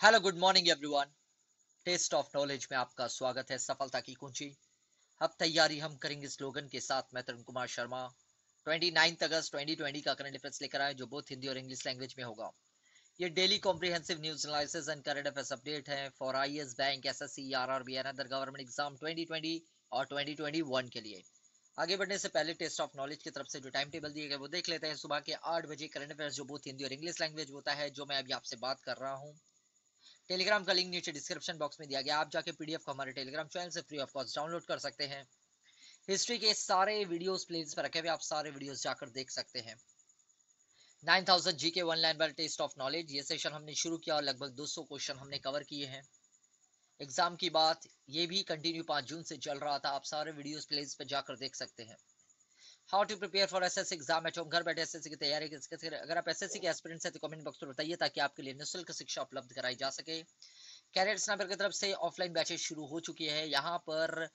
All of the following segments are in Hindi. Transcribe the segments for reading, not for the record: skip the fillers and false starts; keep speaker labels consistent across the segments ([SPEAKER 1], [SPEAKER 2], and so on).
[SPEAKER 1] Hello good morning everyone. Test of knowledge में आपका स्वागत है। सफलता की कुंजी। अब तैयारी हम करेंगे स्लोगन के साथ। मैं तरुण कुमार शर्मा 29 अगस्त 2020 का करंट अफेयर्स लेकर आए, जो बोथ हिंदी और इंग्लिश लैंग्वेज में होगा। ये daily comprehensive news analysis and current affairs update है for IAS, bank, SSC, RRB and other government exam 2020 और 2021 के लिए। आगे बढ़ने से पहले टेस्ट ऑफ नॉलेज की तरफ से जो टाइम टेबल दिए गए वो देख लेते हैं। सुबह के 8 बजे करंट अफेयर्स, जो बोथ हिंदी और इंग्लिश लैंग्वेज होता है, जो मैं अभी आपसे बात कर रहा हूँ। टेलीग्राम का लिंक नीचे डिस्क्रिप्शन बॉक्स में दिया गया, आप जाके पीडीएफ को हमारे टेलीग्राम चैनल से फ्री ऑफ कॉस्ट डाउनलोड कर सकते हैं। हिस्ट्री के सारे वीडियोस प्लेलिस्ट पर रखे हुए, आप सारे वीडियोस जाकर देख सकते हैं। 9000 GK one line by test of knowledge, ये सेशन हमने शुरू किया और लगभग 200 क्वेश्चन हमने कवर किए हैं। एग्जाम की बात, ये भी कंटिन्यू 5 जून से चल रहा था, आप सारे वीडियोस प्लेलिस्ट पर जाकर देख सकते हैं। How to prepare for SSC exam at home, घर बैठे एसएससी की तैयारी कैसे करें। अगर आप एसएससी के एस्पिरेंट्स हैं तो कमेंट बॉक्स में बताइए, ताकि आपके लिए निःशुल्क शिक्षा उपलब्ध कराई जा सके। कैरियर स्नाइपर की तरफ से ऑफलाइन बैचेस शुरू हो चुकी है। यहाँ पर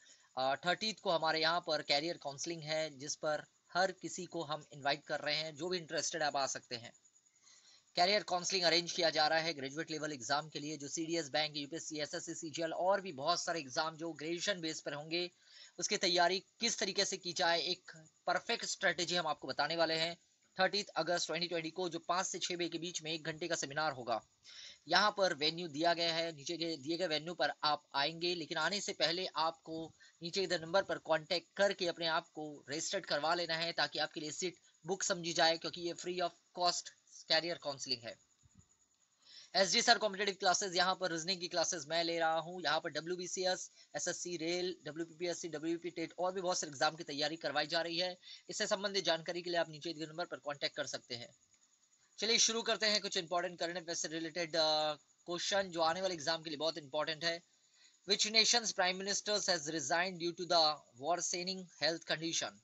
[SPEAKER 1] 30 को हमारे यहाँ पर कैरियर काउंसलिंग है, जिस पर हर किसी को हम इनवाइट कर रहे हैं। जो भी इंटरेस्टेड है आप आ सकते हैं। कैरियर काउंसलिंग अरेंज किया जा रहा है ग्रेजुएट लेवल एग्जाम के लिए, जो CDS, bank, UPSC, SSC, CGL और भी बहुत सारे एग्जाम जो ग्रेजुएशन बेस पर होंगे, उसकी तैयारी किस तरीके से की जाए, एक परफेक्ट स्ट्रेटेजी हम आपको बताने वाले हैं। 30 अगस्त 2020 को जो 5 से 6 बजे के बीच में 1 घंटे का सेमिनार होगा। यहाँ पर वेन्यू दिया गया है, नीचे के दिए गए वेन्यू पर आप आएंगे, लेकिन आने से पहले आपको नीचे के नंबर पर कांटेक्ट करके अपने आप को रजिस्टर्ड करवा लेना है, ताकि आपके लिए सीट बुक समझी जाए, क्योंकि ये free of cost career counselling है। एसडी सर कॉम्पिटेटिव क्लासेस, यहाँ पर रीजनिंग की क्लासेस मैं ले रहा हूँ। यहाँ पर WBCS, SSC, rail, WBPSC, WP TET और भी बहुत सारे एग्जाम की तैयारी करवाई जा रही है। इससे संबंधित जानकारी के लिए आप नीचे दिए नंबर पर कांटेक्ट कर सकते हैं। चलिए शुरू करते हैं कुछ इंपॉर्टेंट करंट अफेयर से रिलेटेड क्वेश्चन, जो आने वाले एग्जाम के लिए बहुत इंपॉर्टेंट है। Which nation's prime minister has resign due to the worsening health condition,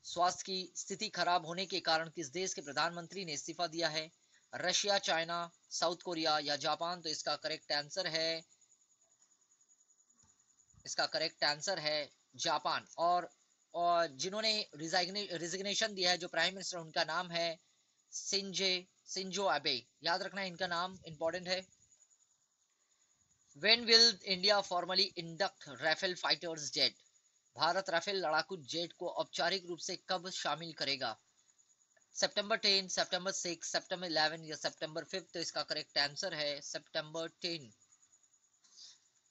[SPEAKER 1] स्वास्थ्य की स्थिति खराब होने के कारण किस देश के प्रधानमंत्री ने इस्तीफा दिया है। रशिया, चाइना, साउथ कोरिया या जापान। तो इसका करेक्ट आंसर है जापान। और जिन्होंने रिजिग्नेशन दिया है, जो प्राइम मिनिस्टर, उनका नाम है सिंजे सिंजो अबे। याद रखना इनका नाम इंपॉर्टेंट है। When will India formally induct Rafale fighters jet? Bharat Rafale लड़ाकू जेट को औपचारिक रूप से कब शामिल करेगा। सितंबर 10, सितंबर 6, सितंबर 11 या सितंबर 5। तो इसका करेक्ट आंसर है सितंबर 10।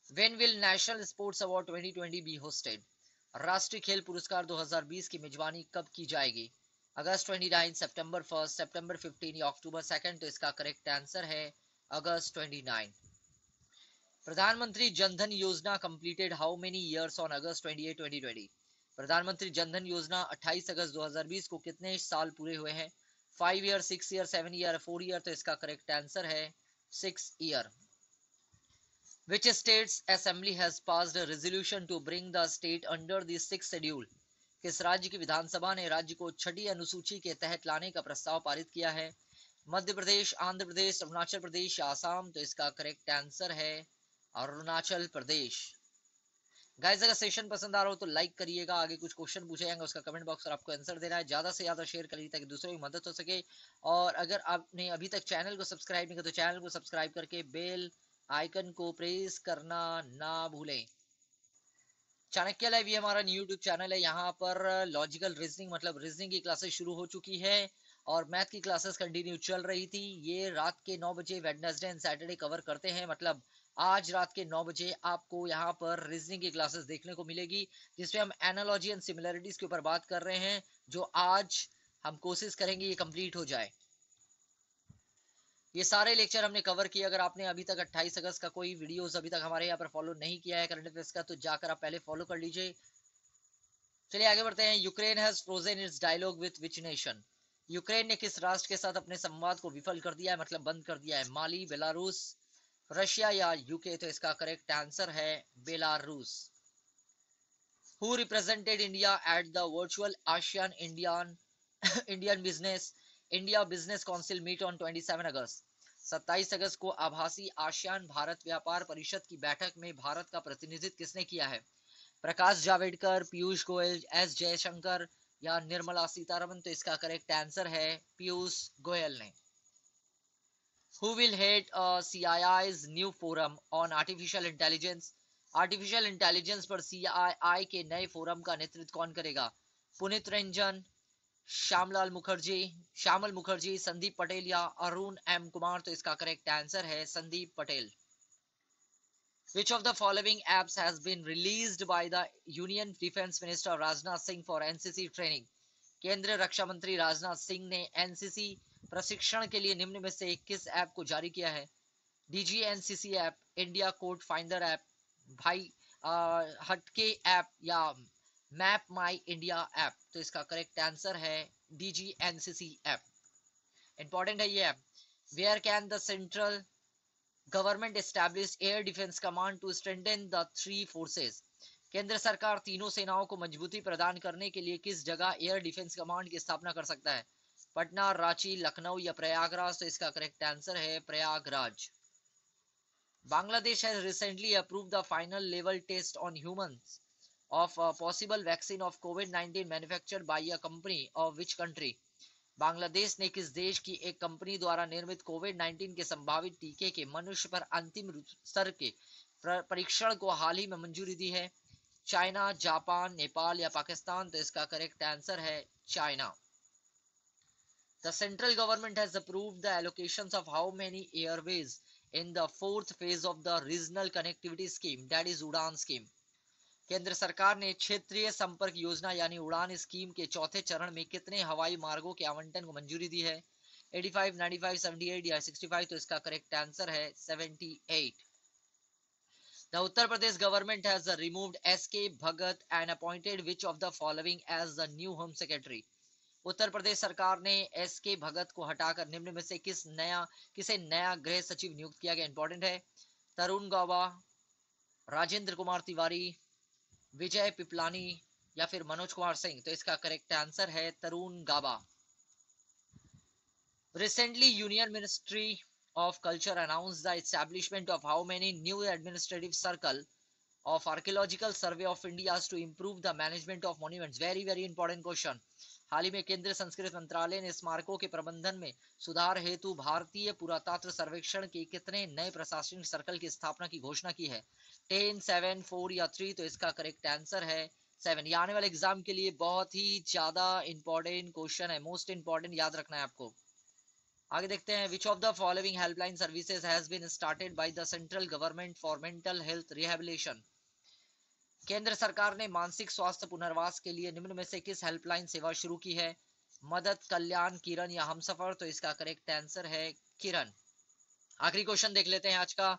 [SPEAKER 1] When will National Sports Award 2020 be hosted? राष्ट्रीय खेल पुरस्कार 2020 की मेजबानी कब की जाएगी। अगस्त 29, सितंबर 1, सितंबर 15 या अक्टूबर 2। तो इसका करेक्ट आंसर है अगस्त 29। प्रधानमंत्री जनधन योजना completed how many years on August 28, 2020? प्रधानमंत्री जनधन योजना 28 अगस्त 2020 को कितने साल पूरे हुए हैं। 5 ईयर, 6 ईयर, 7 ईयर, 4 ईयर। तो इसका करेक्ट आंसर है 6 year. Which state's assembly has passed a resolution to bring the state under the 6th schedule? किस राज्य की विधानसभा ने राज्य को 6ठी अनुसूची के तहत लाने का प्रस्ताव पारित किया है। मध्य प्रदेश, आंध्र प्रदेश, अरुणाचल प्रदेश या आसाम। तो इसका करेक्ट आंसर है अरुणाचल प्रदेश। गाइस, अगर सेशन पसंद आ रहा हो तो लाइक करिएगा। आगे कुछ क्वेश्चन पूछे जाएंगे, उसका कमेंट बॉक्स पर आपको आंसर देना है। ज्यादा से ज्यादा शेयर करिए ताकि दूसरों की मदद हो सके। और अगर आपने अभी तक चैनल को सब्सक्राइब नहीं किया तो चैनल को सब्सक्राइब करके बेल आइकन को प्रेस करना ना भूलें। चाणक्य लाइव ये हमारा यूट्यूब चैनल है। यहाँ पर लॉजिकल रीजनिंग मतलब रीजनिंग की क्लासेस शुरू हो चुकी है और मैथ की क्लासेस कंटिन्यू चल रही थी। ये रात के 9 बजे वेडनेसडे एंड सैटरडे कवर करते हैं। मतलब आज रात के 9 बजे आपको यहाँ पर रीजनिंग की क्लासेस देखने को मिलेगी, जिसमें हम एनालॉजी एंड सिमिलरिटीज के ऊपर बात कर रहे हैं, जो आज हम कोशिश करेंगे ये कंप्लीट हो जाए। ये सारे लेक्चर हमने कवर किए। अगर आपने अभी तक 28 अगस्त का कोई वीडियोस अभी तक हमारे यहाँ पर फॉलो नहीं किया है करंट अफेयर्स का, तो जाकर आप पहले फॉलो कर लीजिए। चलिए आगे बढ़ते हैं। Ukraine has frozen its dialogue with which nation? Ukraine ने किस राष्ट्र के साथ अपने संवाद को विफल कर दिया है, मतलब बंद कर दिया है। माली, बेलारूस, रशिया या यूके। तो इसका करेक्ट आंसर है Belarus. Who represented India at the virtual ASEAN Indian business India business council meet on 27 August? 27 अगस्त को आभासी आसियान भारत व्यापार परिषद की बैठक में भारत का प्रतिनिधित्व किसने किया है। प्रकाश जावड़ेकर, पीयूष गोयल, एस जयशंकर या निर्मला सीतारमन। तो इसका करेक्ट आंसर है पीयूष गोयल ने। Who will head CII's new forum on artificial intelligence? Artificial intelligence पर CII के नए फोरम का नेतृत्व कौन करेगा? पुनित रंजन, श्यामल मुखर्जी, संदीप पटेल या अरुण एम कुमार? तो इसका करेक्ट आंसर है Sandeep Patel. Which of the following apps has been released by the Union Defence Minister Rajnath Singh for NCC training? केंद्रीय रक्षा मंत्री राजनाथ सिंह ने एनसीसी प्रशिक्षण के लिए निम्न में से किस ऐप को जारी किया है? DGNCC app, India code finder app, भाई हटके ऐप या मैप माई इंडिया ऐप? तो इसका करेक्ट आंसर है DGNCC ऐप। इंपॉर्टेंट है ये app. Where can the central government establish air defence command to strengthen the three forces? केंद्र सरकार तीनों सेनाओं को मजबूती प्रदान करने के लिए किस जगह एयर डिफेंस कमांड की स्थापना कर सकता है? पटना, रांची, लखनऊ या प्रयागराज? तो इसका करेक्ट आंसर है Prayagraj. Bangladesh has recently approved the final level test on humans of a possible vaccine of COVID-19 manufactured by a company of which country? Bangladesh ने किस देश की एक कंपनी द्वारा निर्मित कोविड-19 के संभावित टीके के मनुष्य पर अंतिम स्तर के परीक्षण को हाल ही में मंजूरी दी है? चाइना, जापान, नेपाल या पाकिस्तान? तो इसका करेक्ट आंसर है China. The central government has approved the allocations of how many airways in the fourth phase of the regional connectivity scheme, that is उड़ान स्कीम? केंद्र सरकार ने क्षेत्रीय संपर्क योजना यानी उड़ान स्कीम के चौथे चरण में कितने हवाई मार्गों के आवंटन को मंजूरी दी है? 85, 95, 78 या 65? तो इसका करेक्ट आंसर है 78। The Uttar Pradesh government has removed S.K. Bhagat and appointed which of the following as the new Home Secretary? Uttar Pradesh सरकार ने S.K. भगत को हटाकर निम्न में से किसे नया गृह सचिव नियुक्त किया गया? इंपॉर्टेंट है। तरुण गौबा, राजेंद्र कुमार तिवारी, विजय पिपलानी या फिर मनोज कुमार सिंह? तो इसका करेक्ट आंसर है तरुण गाबा। Recently, Union Ministry of Culture announced the establishment of how many new administrative circle of Archaeological Survey of India to improve the management of monuments? Very important question। हाल ही में केंद्रीय संस्कृति मंत्रालय ने स्मारकों के प्रबंधन में सुधार हेतु भारतीय पुरातत्व सर्वेक्षण के कितने नए प्रशासनिक सर्कल की स्थापना की घोषणा की है? 10, 7, 4 या 3? तो इसका करेक्ट आंसर है 7। ये आने वाले एग्जाम के लिए बहुत ही ज्यादा इंपॉर्टेंट क्वेश्चन है, मोस्ट इंपॉर्टेंट, याद रखना है आपको। आगे देखते हैं। Which of the following helpline services has been started by the central government for mental health rehabilitation? केंद्र सरकार ने मानसिक स्वास्थ्य पुनर्वास के लिए निम्न में से किस हेल्पलाइन सेवा शुरू की है? मदद, कल्याण, किरण या हमसफर? तो इसका करेक्ट आंसर है किरण। आखिरी क्वेश्चन देख लेते हैं आज का।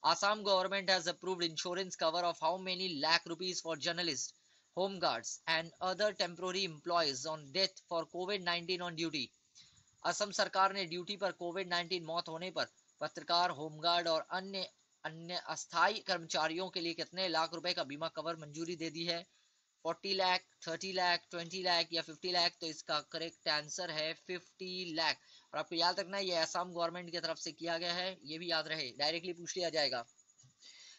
[SPEAKER 1] Assam government has approved insurance cover of how many lakh rupees for journalist, home guards and other temporary employees on death for covid on duty? Assam सरकार ने ड्यूटी पर कोविड-19 मौत होने पर पत्रकार, होमगार्ड और अन्य अस्थायी कर्मचारियों के लिए कितने लाख रुपए का बीमा कवर मंजूरी दे दी है? 40 लाख, 30 लाख, 20 लाख या 50 लाख? तो इसका करेक्ट आंसर है 50 लाख। और आपको याद रखना है ये असम गवर्नमेंट की तरफ से किया गया है, ये भी याद रहे, डायरेक्टली पूछ लिया जाएगा।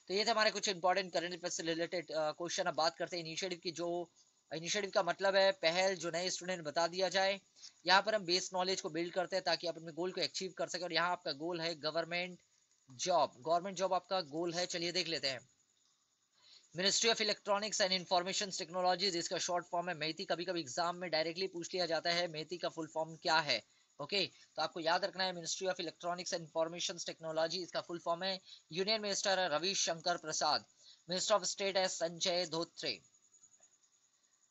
[SPEAKER 1] तो ये थे हमारे कुछ इंपॉर्टेंट करंट अफेयर्स से रिलेटेड क्वेश्चन। अब बात करते हैं इनिशिएटिव की। जो इनिशिएटिव का मतलब है पहल जो नए स्टूडेंट बता दिया जाए। यहाँ पर हम बेस नॉलेज को बिल्ड करते हैं ताकि आप अपने गोल को अचीव कर सके। और यहाँ आपका गोल है गवर्नमेंट जॉब आपका गोल है। चलिए देख लेते हैं। Ministry of electronics and information technology, जिसका शॉर्ट फॉर्म है मेथी। कभी कभी एग्जाम में डायरेक्टली पूछ लिया जाता है मेथी का फुल फॉर्म क्या है। ओके तो आपको याद रखना है ministry of electronics and information technology, इसका फुल फॉर्म है। यूनियन मिनिस्टर है रविशंकर प्रसाद। मिनिस्टर ऑफ स्टेट है Sanjay Dhotre.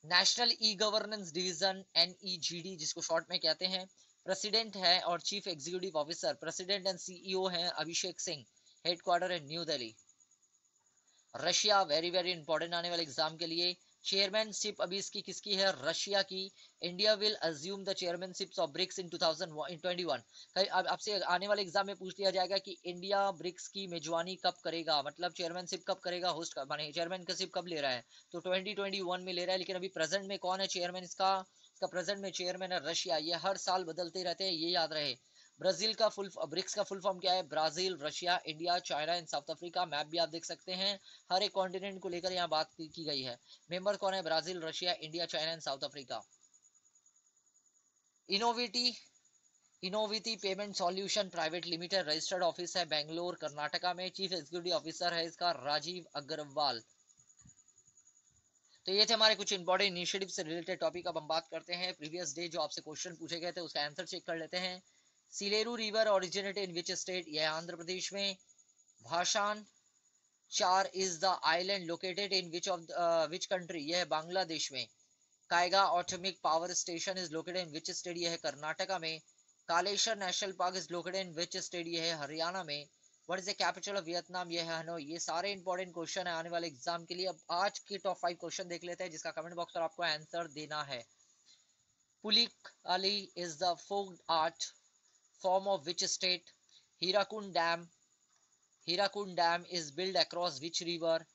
[SPEAKER 1] National e governance division NEGD, जिसको शॉर्ट में कहते हैं, प्रेसिडेंट है और chief executive officer, president and CEO हैं अभिषेक सिंह। हेडक्वार्टर है new Delhi. Russia, very important आने वाले एग्जाम के लिए। चेयरमैनशिप अभी इसकी किसकी है? रशिया की। India will assume the chairmanship of BRICS इन 2021। आपसे आने वाले एग्जाम में पूछ लिया जाएगा कि इंडिया ब्रिक्स की मेजबानी कब करेगा, मतलब चेयरमैनशिप कब करेगा, होस्ट कब, माने चेयरमैनशिप कब ले रहा है? तो 2021 में ले रहा है। लेकिन अभी प्रेजेंट में कौन है चेयरमैन इसका प्रेजेंट में चेयरमैन है रशिया। ये हर साल बदलते रहते हैं, ये याद रहे। ब्राजील का ब्रिक्स का फुल फॉर्म क्या है? Brazil, Russia, India, China and South Africa. Map भी आप देख सकते हैं, हर एक कॉन्टिनेंट को लेकर यहाँ बात की गई है। मेंबर कौन है? Brazil, Russia, India, China and South Africa. Innoviti Innoviti payment solution private limited, registered office है बेंगलोर कर्नाटका में, चीफ एग्जीक्यूटिव ऑफिसर है इसका राजीव अग्रवाल। तो ये थे हमारे कुछ इंपॉर्टेंट इनिशिएटिव से रिलेटेड टॉपिक। अब हम बात करते हैं प्रीवियस डे जो आपसे क्वेश्चन पूछे गए थे उसका आंसर चेक कर लेते हैं। Sileru river originate in which state, यह आंध्र प्रदेश में। भाषान चार is the island located in which country, यह है बांग्लादेश में। Kaiga atomic power station is located in which state, यह है कर्नाटका में। Kaleshwar national park is located in which state, यह है हरियाणा में। What is the capital of Vietnam, यह है हनोई। ये सारे इंपॉर्टेंट क्वेश्चन है आने वाले एग्जाम के लिए। अब आज के टॉप 5 क्वेश्चन देख लेते हैं जिसका कमेंट बॉक्स पर आपको आंसर देना है। Pulikali is the folk art form of which state, Hirakud dam is build across which river,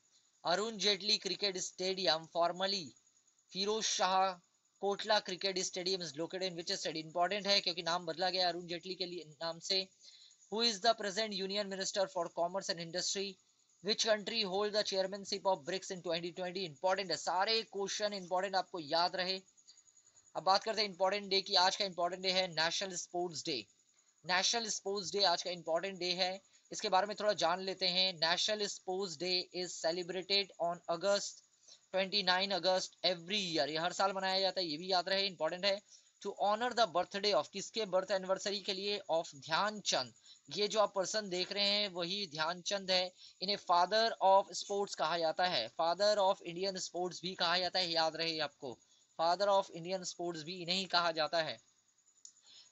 [SPEAKER 1] Arun Jaitley cricket stadium formerly Feroz Shah Kotla cricket stadium is located in which state. Important है क्योंकि नाम बदला गया अरुण जेटली के लिए नाम से। Who is the present union minister for commerce and industry, which country hold the chairmanship of BRICS in 2020। Important है, सारे क्वेश्चन इंपॉर्टेंट आपको याद रहे। अब बात करते हैं इंपॉर्टेंट डे की। आज का इंपॉर्टेंट डे है national sports day. National sports day आज का इंपॉर्टेंट डे है, इसके बारे में थोड़ा जान लेते हैं। National sports day is celebrated on August 29 August every year, ये हर साल मनाया जाता है, ये भी याद रहे, इंपॉर्टेंट है। To honour the birthday of, किसके बर्थ एनिवर्सरी के लिए, ऑफ ध्यानचंद। ये जो आप पर्सन देख रहे हैं वही ध्यानचंद है। इन्हें फादर ऑफ स्पोर्ट्स कहा जाता है, फादर ऑफ इंडियन स्पोर्ट्स भी कहा जाता है, याद रहे आपको, फादर ऑफ इंडियन स्पोर्ट्स भी इन्हें ही कहा जाता है।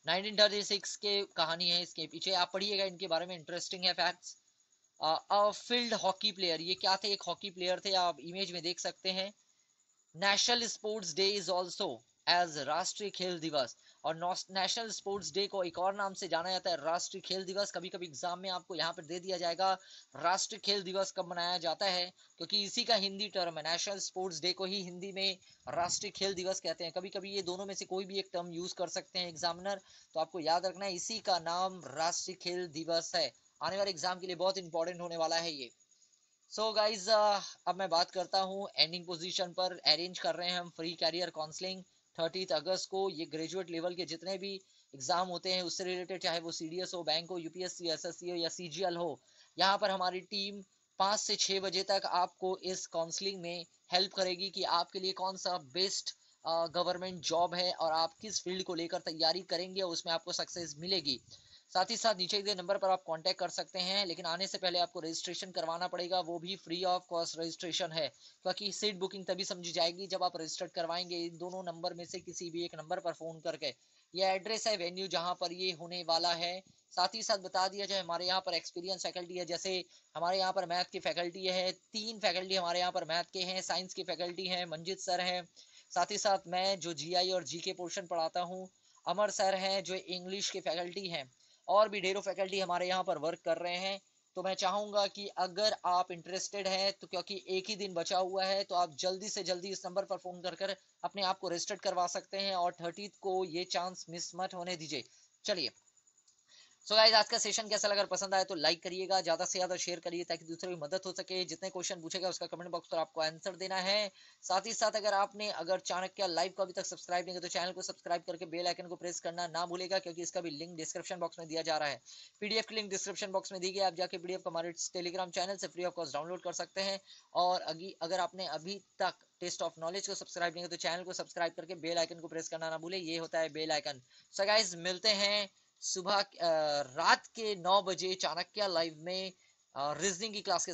[SPEAKER 1] 1936 के कहानी है इसके पीछे, आप पढ़िएगा इनके बारे में, इंटरेस्टिंग है फैक्ट्स। फील्ड हॉकी प्लेयर, ये क्या थे, एक हॉकी प्लेयर थे, आप इमेज में देख सकते हैं। National sports day is also as राष्ट्रीय खेल दिवस, और नेशनल स्पोर्ट्स डे को एक और नाम से जाना जाता है राष्ट्रीय खेल दिवस। कभी कभी एग्जाम में आपको यहाँ पर दे दिया जाएगा राष्ट्रीय खेल दिवस कब मनाया जाता है, क्योंकि इसी का हिंदी टर्म है। नेशनल स्पोर्ट्स डे को ही हिंदी में राष्ट्रीय खेल दिवस कहते हैं। कभी कभी ये दोनों में से कोई भी एक टर्म यूज कर सकते हैं एग्जामिनर, तो आपको याद रखना है इसी का नाम राष्ट्रीय खेल दिवस है। आने वाले एग्जाम के लिए बहुत इंपॉर्टेंट होने वाला है ये। सो गाइज अब मैं बात करता हूँ एंडिंग पोजीशन पर। अरेंज कर रहे हैं हम फ्री कैरियर काउंसलिंग 30 अगस्त को। ये ग्रेजुएट लेवल के जितने भी एग्जाम होते हैं उससे रिलेटेड, चाहे वो सीडीएस हो, बैंक हो, यूपीएससी, एसएससी हो या सीजीएल हो, यहाँ पर हमारी टीम 5 से 6 बजे तक आपको इस काउंसलिंग में हेल्प करेगी कि आपके लिए कौन सा बेस्ट गवर्नमेंट जॉब है और आप किस फील्ड को लेकर तैयारी करेंगे और उसमें आपको सक्सेस मिलेगी। साथ ही साथ नीचे दिए नंबर पर आप कांटेक्ट कर सकते हैं, लेकिन आने से पहले आपको रजिस्ट्रेशन करवाना पड़ेगा, वो भी फ्री ऑफ कॉस्ट रजिस्ट्रेशन है, क्योंकि सीट बुकिंग तभी समझी जाएगी जब आप रजिस्टर्ड करवाएंगे इन दोनों नंबर में से किसी भी एक नंबर पर फोन करके। ये एड्रेस है वेन्यू जहां पर ये होने वाला है। साथ ही साथ बता दिया जाए हमारे यहाँ पर एक्सपीरियंस फैकल्टी है, जैसे हमारे यहाँ पर मैथ की फैकल्टी है, 3 फैकल्टी हमारे यहाँ पर मैथ के हैं, साइंस की फैकल्टी है, मंजित सर है, साथ ही साथ मैं जो जीआई और जीके पोर्शन पढ़ाता हूँ, अमर सर हैं जो इंग्लिश के फैकल्टी हैं, और भी ढेरों फैकल्टी हमारे यहाँ पर वर्क कर रहे हैं। तो मैं चाहूंगा कि अगर आप इंटरेस्टेड हैं तो, क्योंकि एक ही दिन बचा हुआ है, तो आप जल्दी से जल्दी इस नंबर पर फोन कर अपने आप को रजिस्टर्ड करवा सकते हैं और 30 को ये चांस मिस मत होने दीजिए। चलिए, सो गाइस आज का सेशन कैसा लगा, पसंद आया तो लाइक करिएगा, ज्यादा से ज्यादा शेयर करिए ताकि दूसरों की मदद हो सके। जितने क्वेश्चन पूछेगा उसका कमेंट बॉक्स पर आपको आंसर देना है। साथ ही साथ अगर चाणक्य लाइव को अभी तक सब्सक्राइब नहीं किया तो चैनल को सब्सक्राइब करके बेल आइकन को प्रेस करना ना भूलेगा, क्योंकि इसका भी लिंक डिस्क्रिप्शन बॉक्स में दिया जा रहा है। पीडीएफ की लिंक डिस्क्रिप्शन बॉक्स में दी गई, आप जाके पीडीएफ को हमारे टेलीग्राम चैनल से फ्री ऑफ कॉस्ट डाउनलोड कर सकते हैं। और अगर आपने अभी तक टेस्ट ऑफ नॉलेज को सब्सक्राइब नहीं किया तो चैनल को सब्सक्राइब करके बेल आइकन को प्रेस करना ना भूले, ये होता है बेल आइकन। सो गाइस मिलते हैं सुबह रात के 9 बजे चाणक्य लाइव में रीजनिंग की क्लास के